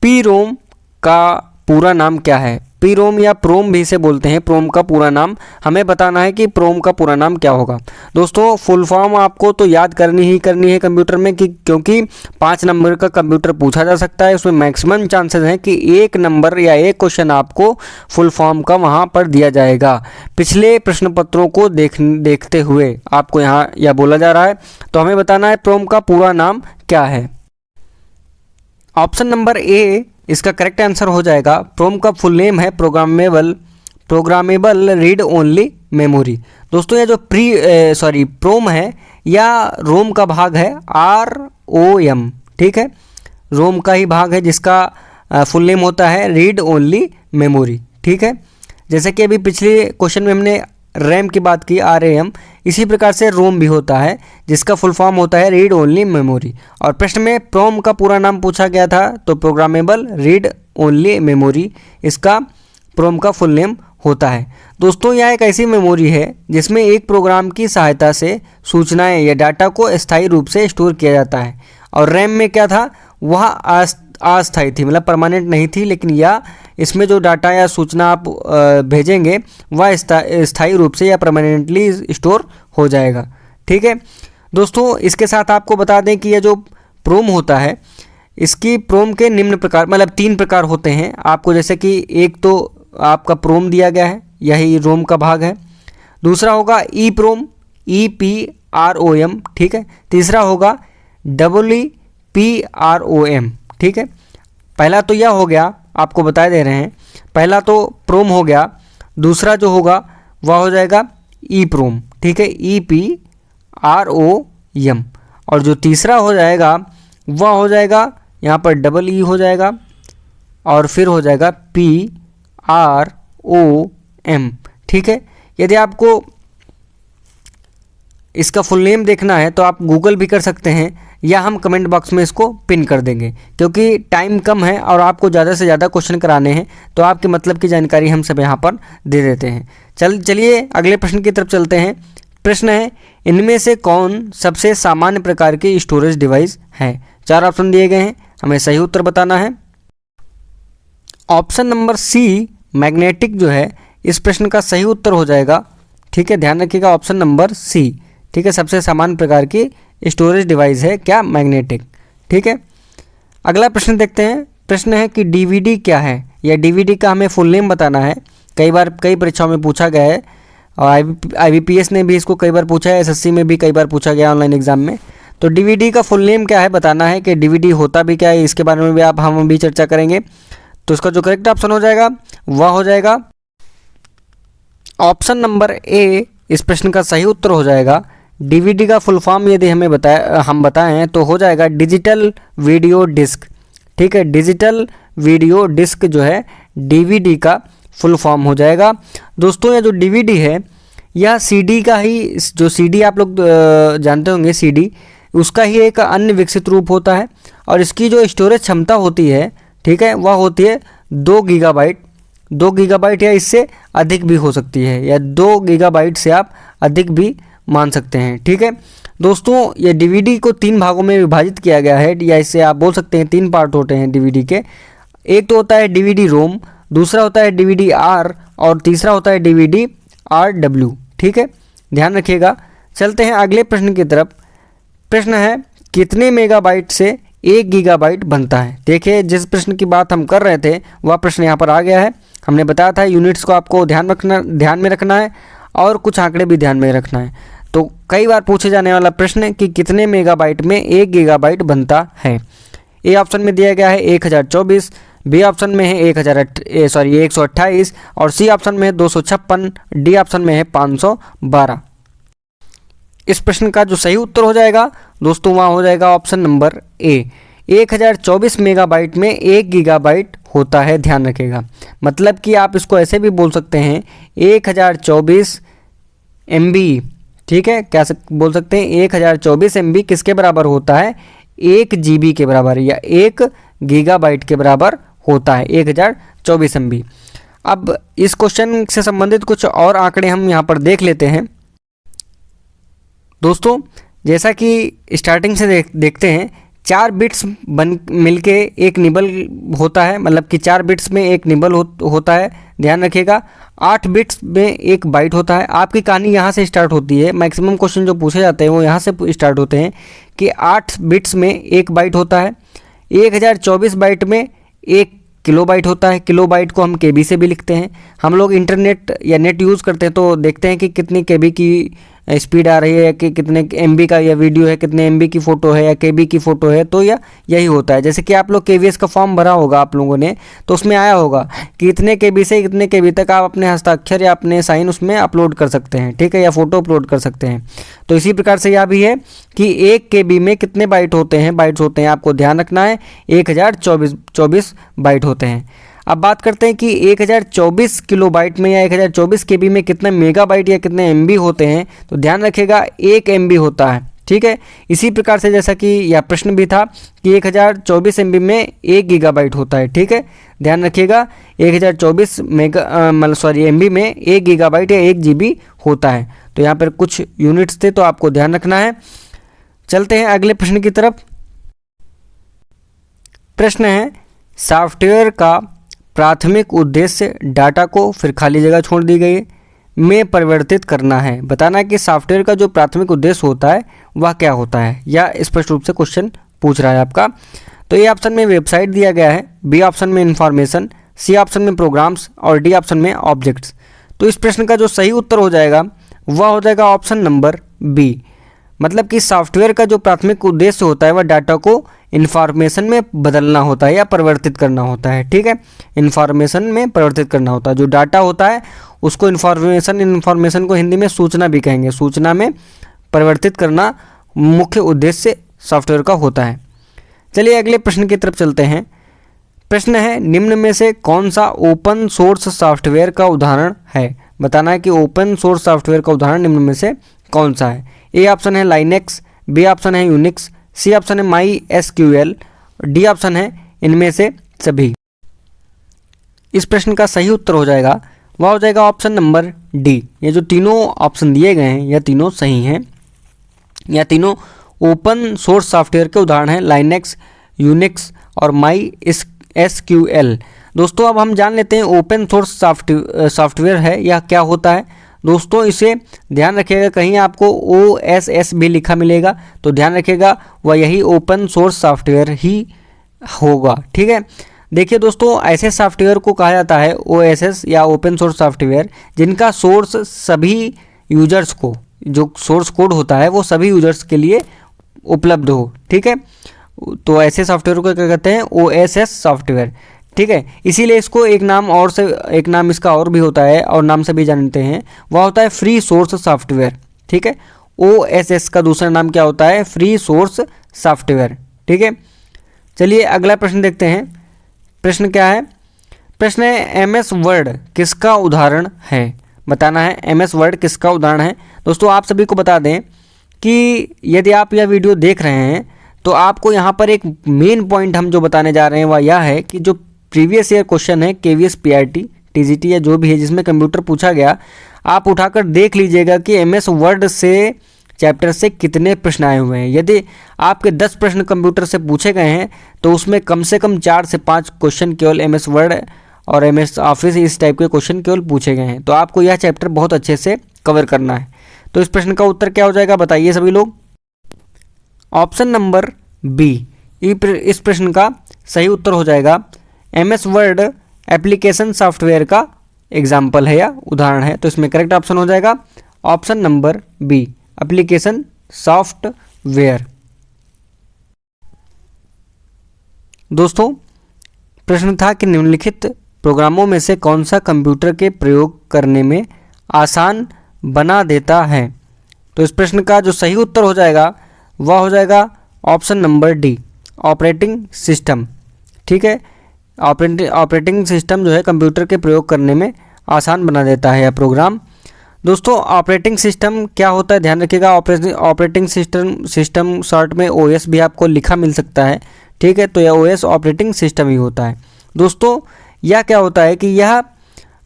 पी-रोम का पूरा नाम क्या है। पी-रोम या प्रोम भी इसे बोलते हैं, प्रोम का पूरा नाम हमें बताना है कि प्रोम का पूरा नाम क्या होगा। दोस्तों फुल फॉर्म आपको तो याद करनी ही करनी है कंप्यूटर में, कि क्योंकि 5 नंबर का कंप्यूटर पूछा जा सकता है, उसमें मैक्सिमम चांसेस हैं कि 1 नंबर या 1 क्वेश्चन आपको फुल फॉर्म का वहाँ पर दिया जाएगा। पिछले प्रश्न पत्रों को देखते हुए आपको यहाँ यह बोला जा रहा है, तो हमें बताना है प्रोम का पूरा नाम क्या है। ऑप्शन नंबर ए इसका करेक्ट आंसर हो जाएगा। प्रोम का फुल नेम है प्रोग्रामेबल रीड ओनली मेमोरी। दोस्तों ये जो प्रोम है या रोम का भाग है, ROM। ठीक है, रोम का ही भाग है जिसका फुल नेम होता है रीड ओनली मेमोरी। ठीक है, जैसे कि अभी पिछले क्वेश्चन में हमने रैम की बात की, RAM, इसी प्रकार से रोम भी होता है जिसका फुल फॉर्म होता है रीड ओनली मेमोरी। और प्रश्न में प्रोम का पूरा नाम पूछा गया था, तो प्रोग्रामेबल रीड ओनली मेमोरी इसका प्रोम का फुल नेम होता है। दोस्तों यह एक ऐसी मेमोरी है जिसमें एक प्रोग्राम की सहायता से सूचनाएं या डाटा को अस्थायी रूप से स्टोर किया जाता है। और रैम में क्या था, वह अस्थायी थी, मतलब परमानेंट नहीं थी, लेकिन यह इसमें जो डाटा या सूचना आप भेजेंगे वह स्थायी रूप से या परमानेंटली स्टोर हो जाएगा। ठीक है दोस्तों, इसके साथ आपको बता दें कि यह जो प्रोम होता है, इसकी प्रोम के निम्न प्रकार, मतलब 3 प्रकार होते हैं आपको। जैसे कि एक तो आपका प्रोम दिया गया है, यही रोम का भाग है। दूसरा होगा ई प्रोम, EPROM। ठीक है, तीसरा होगा EEPROM। ठीक है, पहला तो यह हो गया, आपको बता दे रहे हैं, पहला तो प्रोम हो गया, दूसरा जो होगा वह हो जाएगा ई प्रोम। ठीक है, EPROM। और जो तीसरा हो जाएगा वह हो जाएगा, यहाँ पर EE हो जाएगा और फिर हो जाएगा PROM। ठीक है, यदि आपको इसका फुल नेम देखना है तो आप गूगल भी कर सकते हैं, या हम कमेंट बॉक्स में इसको पिन कर देंगे, क्योंकि टाइम कम है और आपको ज़्यादा से ज़्यादा क्वेश्चन कराने हैं, तो आपके मतलब की जानकारी हम सब यहाँ पर दे देते हैं। चलिए अगले प्रश्न की तरफ चलते हैं। प्रश्न है इनमें से कौन सबसे सामान्य प्रकार की स्टोरेज डिवाइस है। 4 ऑप्शन दिए गए हैं, हमें सही उत्तर बताना है। ऑप्शन नंबर सी मैग्नेटिक जो है, इस प्रश्न का सही उत्तर हो जाएगा। ठीक है, ध्यान रखिएगा, ऑप्शन नंबर सी। ठीक है, सबसे सामान्य प्रकार की स्टोरेज डिवाइस है क्या, मैग्नेटिक। ठीक है, अगला प्रश्न देखते हैं। प्रश्न है कि डीवीडी क्या है, या डीवीडी का हमें फुल नेम बताना है। कई बार कई परीक्षाओं में पूछा गया है, और IBPS ने भी इसको कई बार पूछा है, SSC में भी कई बार पूछा गया ऑनलाइन एग्जाम में। तो डीवीडी का फुल नेम क्या है बताना है, कि डीवीडी होता भी क्या है, इसके बारे में भी हम भी चर्चा करेंगे। तो इसका जो करेक्ट ऑप्शन हो जाएगा वह हो जाएगा ऑप्शन नंबर ए। इस प्रश्न का सही उत्तर हो जाएगा डीवीडी का फुल फॉर्म यदि हमें बताएं तो हो जाएगा डिजिटल वीडियो डिस्क। ठीक है, डिजिटल वीडियो डिस्क जो है डीवीडी का फुल फॉर्म हो जाएगा। दोस्तों यह जो डीवीडी है यह सीडी का ही, जो सीडी आप लोग जानते होंगे सीडी, उसका ही एक अन्य विकसित रूप होता है, और इसकी जो स्टोरेज क्षमता होती है, ठीक है, वह होती है 2 गीगाबाइट या इससे अधिक भी हो सकती है, या 2 गीगाबाइट से आप अधिक भी मान सकते हैं। ठीक है दोस्तों, ये डीवीडी को 3 भागों में विभाजित किया गया है, या इससे आप बोल सकते हैं 3 पार्ट होते हैं डीवीडी के। एक तो होता है डीवीडी रोम, दूसरा होता है डीवीडी आर, और तीसरा होता है डीवीडी RW। ठीक है, ध्यान रखिएगा। चलते हैं अगले प्रश्न की तरफ। प्रश्न है कितने मेगाबाइट से 1 गीगाबाइट बनता है। देखिए, जिस प्रश्न की बात हम कर रहे थे वह प्रश्न यहाँ पर आ गया है। हमने बताया था यूनिट्स को आपको ध्यान में रखना है, और कुछ आंकड़े भी ध्यान में रखना है। तो कई बार पूछे जाने वाला प्रश्न है कि कितने मेगाबाइट में 1 गीगाबाइट बनता है। ए ऑप्शन में दिया गया है 1024, बी ऑप्शन में है 128, और सी ऑप्शन में है 256, डी ऑप्शन में है 512। इस प्रश्न का जो सही उत्तर हो जाएगा दोस्तों वहाँ हो जाएगा ऑप्शन नंबर ए। 1024 मेगाबाइट में 1 गीगाबाइट होता है, ध्यान रखिएगा। मतलब कि आप इसको ऐसे भी बोल सकते हैं 1024 MB। ठीक है, क्या बोल सकते हैं 1024 MB किसके बराबर होता है, 1 GB के बराबर, या 1 गीगाबाइट के बराबर होता है 1024 MB। अब इस क्वेश्चन से संबंधित कुछ और आंकड़े हम यहाँ पर देख लेते हैं। दोस्तों जैसा कि स्टार्टिंग से देखते हैं, 4 बिट्स मिलके एक निबल होता है, मतलब कि 4 बिट्स में एक निबल होता है, ध्यान रखिएगा। 8 बिट्स में एक बाइट होता है। आपकी कहानी यहाँ से स्टार्ट होती है, मैक्सिमम क्वेश्चन जो पूछे जाते हैं वो यहाँ से स्टार्ट होते हैं कि 8 बिट्स में एक बाइट होता है। 1024 बाइट में 1 किलोबाइट होता है। किलोबाइट को हम KB से भी लिखते हैं। हम लोग इंटरनेट या नेट यूज़ करते हैं तो देखते हैं कि कितनी KB की स्पीड आ रही है, कि कितने MB का यह वीडियो है, कितने MB की फ़ोटो है, या KB की फ़ोटो है, तो यही होता है। जैसे कि आप लोग KVS का फॉर्म भरा होगा आप लोगों ने, तो उसमें आया होगा कि इतने KB से इतने KB तक आप अपने हस्ताक्षर या अपने साइन उसमें अपलोड कर सकते हैं, ठीक है, या फ़ोटो अपलोड कर सकते हैं। तो इसी प्रकार से यह भी है कि 1 KB में कितने बाइट्स होते हैं, आपको ध्यान रखना है 1024 बाइट होते हैं। अब बात करते हैं कि 1024 किलोबाइट में या 1024 KB में कितने मेगाबाइट या कितने MB होते हैं। तो ध्यान रखिएगा 1 MB होता है, ठीक है। इसी प्रकार से जैसा कि यह प्रश्न भी था कि 1024 MB में 1 गीगाबाइट होता है, ठीक है। ध्यान रखिएगा 1024 MB में 1 गीगाबाइट या 1 GB होता है। तो यहाँ पर कुछ यूनिट्स थे, तो आपको ध्यान रखना है। चलते हैं अगले प्रश्न की तरफ। प्रश्न है सॉफ्टवेयर का प्राथमिक उद्देश्य डाटा को, फिर खाली जगह छोड़ दी गई है, में परिवर्तित करना है। बताना है कि सॉफ्टवेयर का जो प्राथमिक उद्देश्य होता है वह क्या होता है, या स्पष्ट रूप से क्वेश्चन पूछ रहा है आपका। तो ए ऑप्शन में वेबसाइट दिया गया है, बी ऑप्शन में इंफॉर्मेशन, सी ऑप्शन में प्रोग्राम्स, और डी ऑप्शन में ऑब्जेक्ट्स। तो इस प्रश्न का जो सही उत्तर हो जाएगा वह हो जाएगा ऑप्शन नंबर बी। मतलब कि सॉफ्टवेयर का जो प्राथमिक उद्देश्य होता है वह डाटा को इन्फॉर्मेशन में बदलना होता है या परिवर्तित करना होता है, ठीक है। इन्फॉर्मेशन में परिवर्तित करना होता है, जो डाटा होता है उसको इन्फॉर्मेशन को हिंदी में सूचना भी कहेंगे, सूचना में परिवर्तित करना मुख्य उद्देश्य सॉफ्टवेयर का होता है। चलिए अगले प्रश्न की तरफ चलते हैं। प्रश्न है निम्न में से कौन सा ओपन सोर्स सॉफ्टवेयर का उदाहरण है। बताना है कि ओपन सोर्स सॉफ्टवेयर का उदाहरण निम्न में से कौन सा है। ए ऑप्शन है लाइनेक्स, बी ऑप्शन है यूनिक्स, सी ऑप्शन है MySQL, डी ऑप्शन है इनमें से सभी। इस प्रश्न का सही उत्तर हो जाएगा वह हो जाएगा ऑप्शन नंबर डी। ये जो तीनों ऑप्शन दिए गए हैं यह तीनों सही हैं, या तीनों ओपन सोर्स सॉफ्टवेयर के उदाहरण हैं, लाइनेक्स, यूनिक्स और MySQL। दोस्तों अब हम जान लेते हैं ओपन सोर्स सॉफ्टवेयर है यह क्या होता है। दोस्तों इसे ध्यान रखिएगा, कहीं आपको OSS भी लिखा मिलेगा तो ध्यान रखिएगा वह यही ओपन सोर्स सॉफ्टवेयर ही होगा। ठीक है, देखिए दोस्तों ऐसे सॉफ्टवेयर को कहा जाता है OSS या ओपन सोर्स सॉफ्टवेयर जिनका सोर्स सभी यूजर्स को, जो सोर्स कोड होता है वो सभी यूजर्स के लिए उपलब्ध हो। ठीक है, तो ऐसे सॉफ्टवेयर को क्या कहते हैं, OSS सॉफ्टवेयर। ठीक है, इसीलिए इसको एक नाम इसका और भी होता है और नाम से भी जानते हैं, वह होता है फ्री सोर्स सॉफ्टवेयर। ठीक है, OSS का दूसरा नाम क्या होता है, फ्री सोर्स सॉफ्टवेयर। ठीक है, चलिए अगला प्रश्न देखते हैं। प्रश्न क्या है, प्रश्न है MS वर्ड किसका उदाहरण है, बताना है MS वर्ड किसका उदाहरण है। दोस्तों आप सभी को बता दें कि यदि आप यह वीडियो देख रहे हैं तो आपको यहाँ पर एक मेन पॉइंट हम जो बताने जा रहे हैं वह यह है कि जो प्रीवियस ईयर क्वेश्चन है KVS PRT TGT या जो भी है जिसमें कंप्यूटर पूछा गया, आप उठाकर देख लीजिएगा कि MS वर्ड से चैप्टर से कितने प्रश्न आए हुए हैं। यदि आपके 10 प्रश्न कंप्यूटर से पूछे गए हैं तो उसमें कम से कम 4 से 5 क्वेश्चन केवल MS वर्ड और MS ऑफिस इस टाइप के क्वेश्चन केवल पूछे गए हैं। तो आपको यह चैप्टर बहुत अच्छे से कवर करना है। तो इस प्रश्न का उत्तर क्या हो जाएगा, बताइए सभी लोग। ऑप्शन नंबर बी इस प्रश्न का सही उत्तर हो जाएगा। MS वर्ड एप्लीकेशन सॉफ्टवेयर का एग्जाम्पल है या उदाहरण है, तो इसमें करेक्ट ऑप्शन हो जाएगा option number B, application software. दोस्तों प्रश्न था कि निम्नलिखित प्रोग्रामों में से कौन सा कंप्यूटर के प्रयोग करने में आसान बना देता है। तो इस प्रश्न का जो सही उत्तर हो जाएगा वह हो जाएगा option number D, operating system. ठीक है, ऑपरेटिंग सिस्टम जो है कंप्यूटर के प्रयोग करने में आसान बना देता है यह प्रोग्राम। दोस्तों ऑपरेटिंग सिस्टम क्या होता है, ध्यान रखिएगा। ऑपरेटिंग सिस्टम शॉर्ट में OS भी आपको लिखा मिल सकता है। ठीक है, तो यह OS ऑपरेटिंग सिस्टम ही होता है। दोस्तों यह क्या होता है कि यह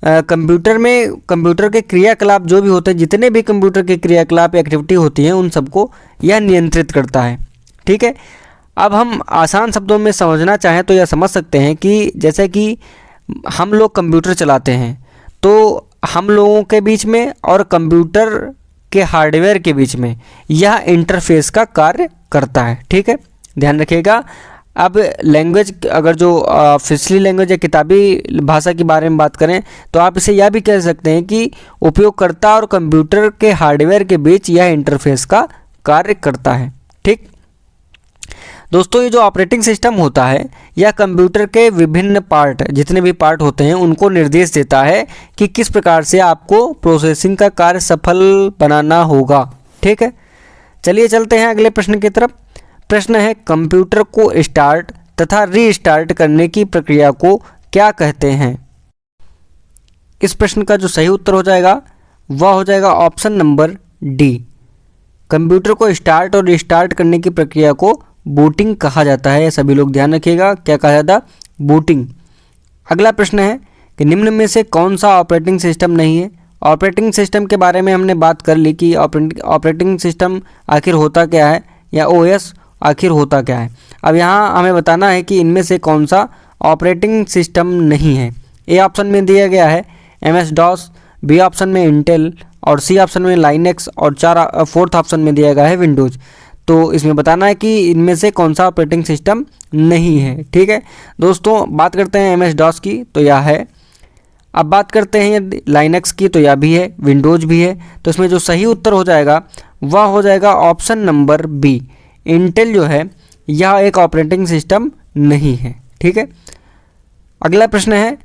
कंप्यूटर के क्रियाकलाप जो भी होते हैं, जितने भी कंप्यूटर के क्रियाकलाप एक्टिविटी होती हैं उन सबको यह नियंत्रित करता है। ठीक है, अब हम आसान शब्दों में समझना चाहें तो यह समझ सकते हैं कि जैसे कि हम लोग कंप्यूटर चलाते हैं तो हम लोगों के बीच में और कंप्यूटर के हार्डवेयर के बीच में यह इंटरफेस का कार्य करता है। ठीक है, ध्यान रखिएगा। अब लैंग्वेज, अगर जो ऑफिशियली लैंग्वेज या किताबी भाषा के बारे में बात करें तो आप इसे यह भी कह सकते हैं कि उपयोगकर्ता और कंप्यूटर के हार्डवेयर के बीच यह इंटरफेस का कार्य करता है। ठीक दोस्तों, ये जो ऑपरेटिंग सिस्टम होता है यह कंप्यूटर के विभिन्न पार्ट, जितने भी पार्ट होते हैं उनको निर्देश देता है कि किस प्रकार से आपको प्रोसेसिंग का कार्य सफल बनाना होगा। ठीक है, चलिए चलते हैं अगले प्रश्न की तरफ। प्रश्न है कंप्यूटर को स्टार्ट तथा रीस्टार्ट करने की प्रक्रिया को क्या कहते हैं। इस प्रश्न का जो सही उत्तर हो जाएगा वह हो जाएगा ऑप्शन नंबर डी, कंप्यूटर को स्टार्ट और रीस्टार्ट करने की प्रक्रिया को बूटिंग कहा जाता है। सभी लोग ध्यान रखिएगा, क्या कहा जाता, बूटिंग। अगला प्रश्न है कि निम्न में से कौन सा ऑपरेटिंग सिस्टम नहीं है। ऑपरेटिंग सिस्टम के बारे में हमने बात कर ली कि ऑपरेटिंग सिस्टम आखिर होता क्या है या OS आखिर होता क्या है। अब यहाँ हमें बताना है कि इनमें से कौन सा ऑपरेटिंग सिस्टम नहीं है। ए ऑप्शन में दिया गया है MS-DOS, बी ऑप्शन में इंटेल और सी ऑप्शन में लाइनेक्स और फोर्थ ऑप्शन में दिया गया है विंडोज़। तो इसमें बताना है कि इनमें से कौन सा ऑपरेटिंग सिस्टम नहीं है। ठीक है दोस्तों, बात करते हैं MS-DOS की तो यह है। अब बात करते हैं लाइनेक्स की तो यह भी है, विंडोज़ भी है। तो इसमें जो सही उत्तर हो जाएगा वह हो जाएगा ऑप्शन नंबर बी, इंटेल जो है यह एक ऑपरेटिंग सिस्टम नहीं है। ठीक है, अगला प्रश्न है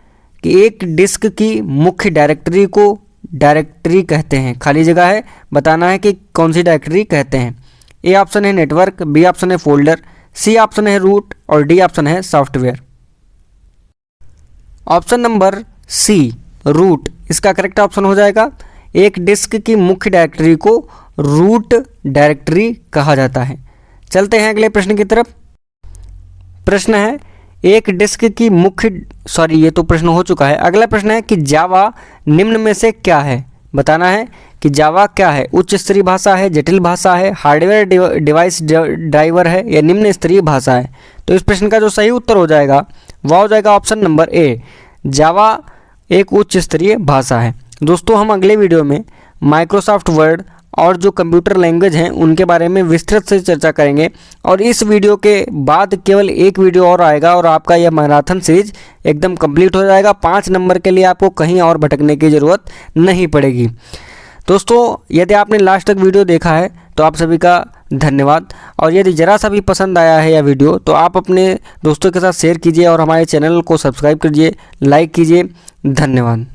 कि एक डिस्क की मुख्य डायरेक्टरी को डायरेक्टरी कहते हैं, खाली जगह है, बताना है कि कौन सी डायरेक्टरी कहते हैं। ए ऑप्शन है नेटवर्क, बी ऑप्शन है फोल्डर, सी ऑप्शन है रूट और डी ऑप्शन है software. Option number C root इसका करेक्ट ऑप्शन हो जाएगा। एक डिस्क की मुख्य डायरेक्टरी को रूट डायरेक्टरी कहा जाता है। चलते हैं अगले प्रश्न की तरफ। प्रश्न है एक डिस्क की मुख्य, ये तो प्रश्न हो चुका है। अगला प्रश्न है कि जावा निम्न में से क्या है, बताना है कि जावा क्या है, उच्च स्तरीय भाषा है, जटिल भाषा है, हार्डवेयर डिवाइस ड्राइवर है या निम्न स्तरीय भाषा है। तो इस प्रश्न का जो सही उत्तर हो जाएगा वह हो जाएगा ऑप्शन नंबर ए, जावा एक उच्च स्तरीय भाषा है। दोस्तों हम अगले वीडियो में माइक्रोसॉफ्ट वर्ड और जो कंप्यूटर लैंग्वेज हैं उनके बारे में विस्तृत से चर्चा करेंगे। और इस वीडियो के बाद केवल एक वीडियो और आएगा और आपका यह मैराथन सीरीज एकदम कंप्लीट हो जाएगा। 5 नंबर के लिए आपको कहीं और भटकने की ज़रूरत नहीं पड़ेगी। दोस्तों यदि आपने लास्ट तक वीडियो देखा है तो आप सभी का धन्यवाद। और यदि ज़रा सा भी पसंद आया है यह वीडियो तो आप अपने दोस्तों के साथ शेयर कीजिए और हमारे चैनल को सब्सक्राइब कीजिए, लाइक कीजिए। धन्यवाद।